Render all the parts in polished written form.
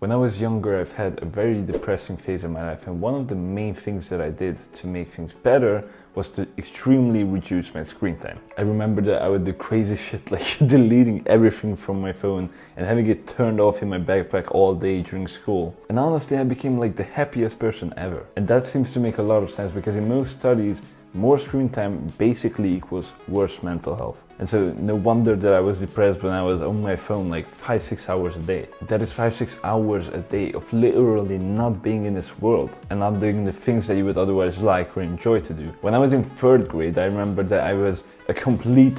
When I was younger, I've had a very depressing phase in my life, and one of the main things that I did to make things better was to extremely reduce my screen time. I remember that I would do crazy shit like deleting everything from my phone and having it turned off in my backpack all day during school. And honestly, I became like the happiest person ever. And that seems to make a lot of sense because in most studies, more screen time basically equals worse mental health. And so no wonder that I was depressed when I was on my phone like 5-6 hours a day. That is 5-6 hours a day of literally not being in this world and not doing the things that you would otherwise like or enjoy to do. When I was in 3rd grade, I remember that I was a complete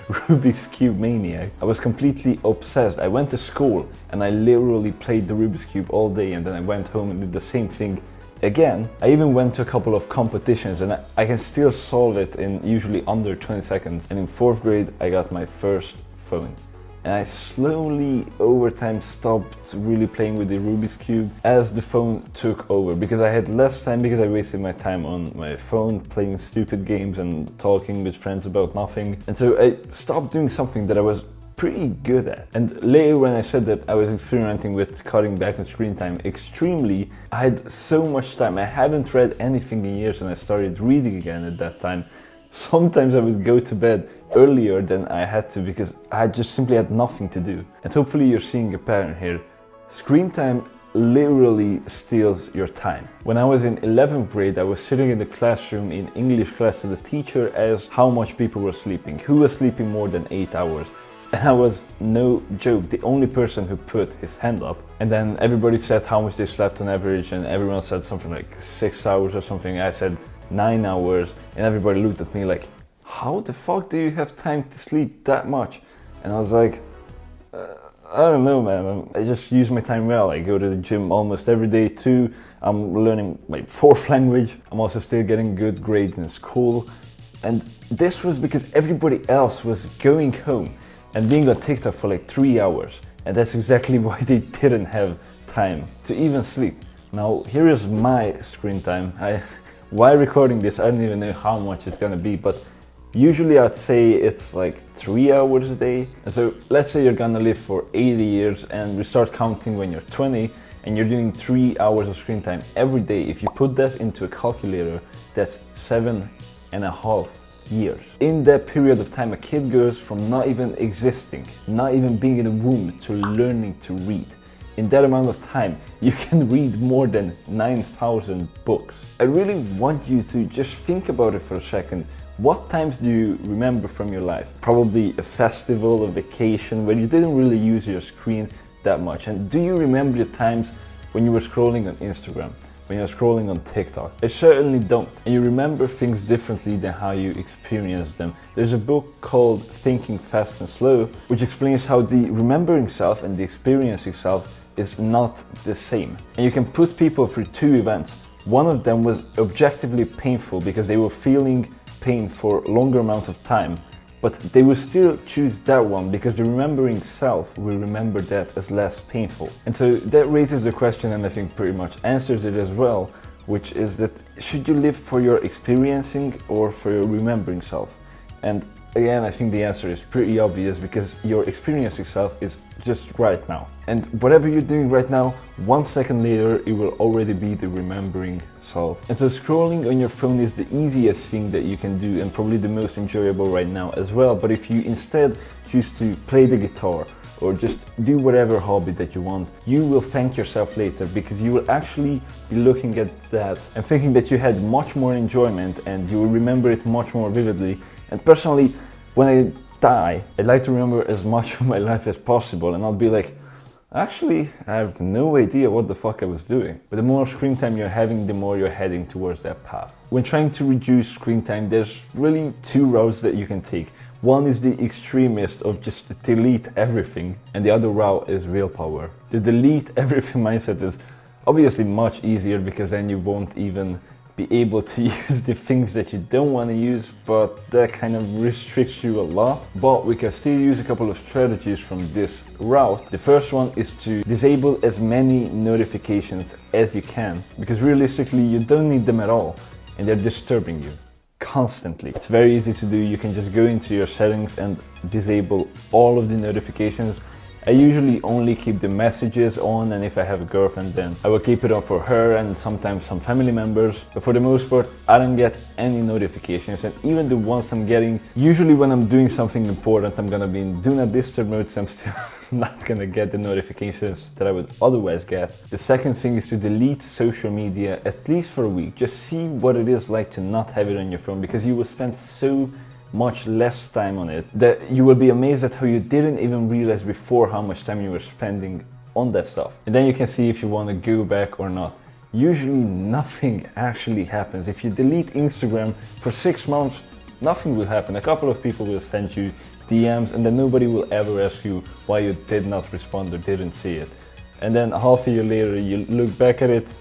Rubik's Cube maniac. I was completely obsessed. I went to school and I literally played the Rubik's Cube all day, and then I went home and did the same thing again. I even went to a couple of competitions and I can still solve it in usually under 20 seconds. And in 4th grade, I got my first phone. And I slowly, over time, stopped really playing with the Rubik's Cube as the phone took over, because I had less time, because I wasted my time on my phone playing stupid games and talking with friends about nothing. And so I stopped doing something that I was pretty good at. And later, when I said that I was experimenting with cutting back on screen time extremely, I had so much time. I hadn't read anything in years and I started reading again at that time. Sometimes I would go to bed earlier than I had to because I just simply had nothing to do. And hopefully you're seeing a pattern here. Screen time literally steals your time. When I was in 11th grade, I was sitting in the classroom in English class and the teacher asked how much people were sleeping, who was sleeping more than 8 hours. And I was, no joke, the only person who put his hand up. And then everybody said how much they slept on average, and everyone said something like 6 hours or something. I said 9 hours, and everybody looked at me like, how the fuck do you have time to sleep that much? And I was like, I don't know, man. I just use my time well. I go to the gym almost every day too. I'm learning my 4th language. I'm also still getting good grades in school. And this was because everybody else was going home and being on TikTok for like 3 hours. And that's exactly why they didn't have time to even sleep. Now, here is my screen time. While recording this, I don't even know how much it's gonna be, but usually I'd say it's like 3 hours a day. And so let's say you're gonna live for 80 years and we start counting when you're 20 and you're doing 3 hours of screen time every day. If you put that into a calculator, that's 7.5 years. In that period of time, a kid goes from not even existing, not even being in the womb, to learning to read. In that amount of time, you can read more than 9,000 books. I really want you to just think about it for a second. What times do you remember from your life? Probably a festival, a vacation, where you didn't really use your screen that much. And do you remember the times when you were scrolling on Instagram, when you're scrolling on TikTok? I certainly don't. And you remember things differently than how you experience them. There's a book called Thinking Fast and Slow, which explains how the remembering self and the experiencing self is not the same. And you can put people through 2 events. One of them was objectively painful because they were feeling pain for a longer amount of time, but they will still choose that one because the remembering self will remember that as less painful. And so that raises the question, and I think pretty much answers it as well, which is that should you live for your experiencing or for your remembering self? And again, I think the answer is pretty obvious because your experiencing self is just right now. And whatever you're doing right now, 1 second later, it will already be the remembering self. And so scrolling on your phone is the easiest thing that you can do and probably the most enjoyable right now as well. But if you instead choose to play the guitar or just do whatever hobby that you want, you will thank yourself later because you will actually be looking at that and thinking that you had much more enjoyment and you will remember it much more vividly. And personally, when I die, I'd like to remember as much of my life as possible, and I'll be like, actually, I have no idea what the fuck I was doing. But the more screen time you're having, the more you're heading towards that path. When trying to reduce screen time, there's really 2 routes that you can take. One is the extremist of just delete everything, and the other route is willpower. The delete everything mindset is obviously much easier because then you won't even be able to use the things that you don't want to use, but that kind of restricts you a lot. But we can still use a couple of strategies from this route. The first one is to disable as many notifications as you can, because realistically you don't need them at all and they're disturbing you constantly. It's very easy to do. You can just go into your settings and disable all of the notifications. I usually only keep the messages on, and if I have a girlfriend then I will keep it on for her and sometimes some family members. But for the most part, I don't get any notifications, and even the ones I'm getting, usually when I'm doing something important, I'm gonna be in do not disturb mode, so I'm still not gonna get the notifications that I would otherwise get. The second thing is to delete social media at least for a week. Just see what it is like to not have it on your phone, because you will spend so much less time on it that you will be amazed at how you didn't even realize before how much time you were spending on that stuff. And then you can see if you want to go back or not. Usually nothing actually happens. If you delete Instagram for 6 months, nothing will happen. A couple of people will send you DMs, and then nobody will ever ask you why you did not respond or didn't see it. And then half a year later you look back at it,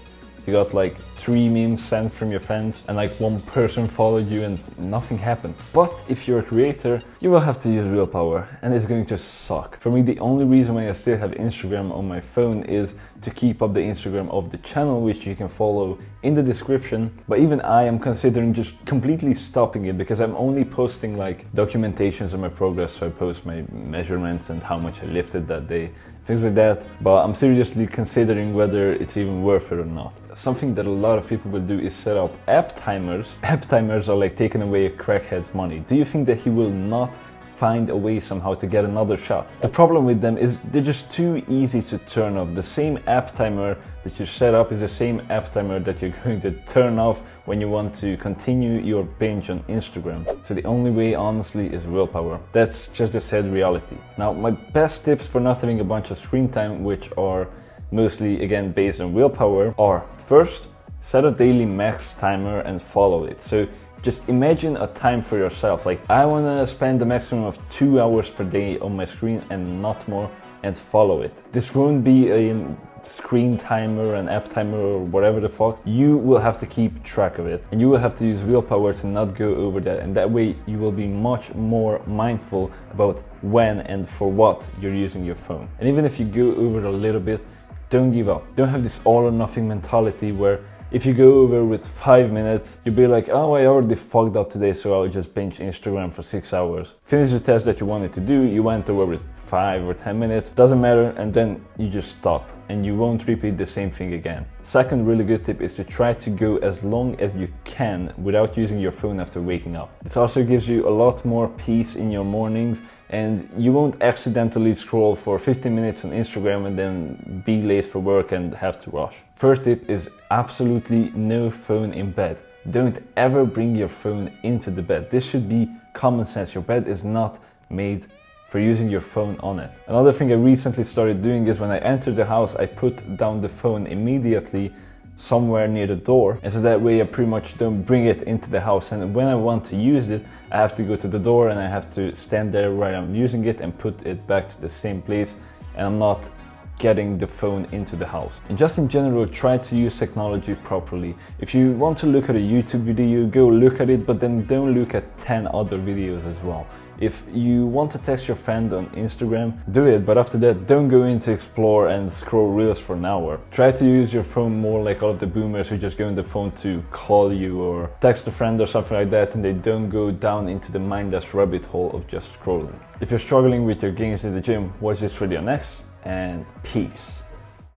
you got like 3 memes sent from your friends, and like 1 person followed you, and nothing happened. But if you're a creator, you will have to use willpower, and it's going to suck. For me, the only reason why I still have Instagram on my phone is to keep up the Instagram of the channel, which you can follow in the description. But even I am considering just completely stopping it, because I'm only posting like documentations of my progress. So I post my measurements and how much I lifted that day, things like that. But I'm seriously considering whether it's even worth it or not. Something that a lot of people will do is set up app timers. App timers are like taking away a crackhead's money. Do you think that he will not find a way somehow to get another shot? The problem with them is they're just too easy to turn off. The same app timer that you set up is the same app timer that you're going to turn off when you want to continue your binge on Instagram. So the only way, honestly, is willpower. That's just the sad reality. Now, my best tips for not having a bunch of screen time, which are mostly again based on willpower, are: first, set a daily max timer and follow it. So just imagine a time for yourself. Like, I want to spend the maximum of 2 hours per day on my screen and not more, and follow it. This won't be a screen timer, an app timer, or whatever the fuck. You will have to keep track of it, and you will have to use willpower to not go over that, and that way you will be much more mindful about when and for what you're using your phone. And even if you go over a little bit, don't give up. Don't have this all or nothing mentality where if you go over with 5 minutes, you'll be like, oh, I already fucked up today, so I'll just binge Instagram for 6 hours. Finish the test that you wanted to do, you went over with 5 or 10 minutes, doesn't matter, and then you just stop, and you won't repeat the same thing again. Second really good tip is to try to go as long as you can without using your phone after waking up. This also gives you a lot more peace in your mornings, and you won't accidentally scroll for 15 minutes on Instagram and then be late for work and have to rush. Third tip is absolutely no phone in bed. Don't ever bring your phone into the bed. This should be common sense. Your bed is not made for using your phone on it. Another thing I recently started doing is when I enter the house, I put down the phone immediately somewhere near the door, and so that way I pretty much don't bring it into the house, and when I want to use it I have to go to the door and I have to stand there where I'm using it and put it back to the same place, and I'm not getting the phone into the house. And just in general, try to use technology properly. If you want to look at a YouTube video, go look at it, but then don't look at 10 other videos as well. If you want to text your friend on Instagram, do it, but after that, don't go into Explore and scroll reels for an hour. Try to use your phone more like all of the boomers who just go on the phone to call you or text a friend or something like that, and they don't go down into the mindless rabbit hole of just scrolling. If you're struggling with your gains in the gym, watch this video next, and peace.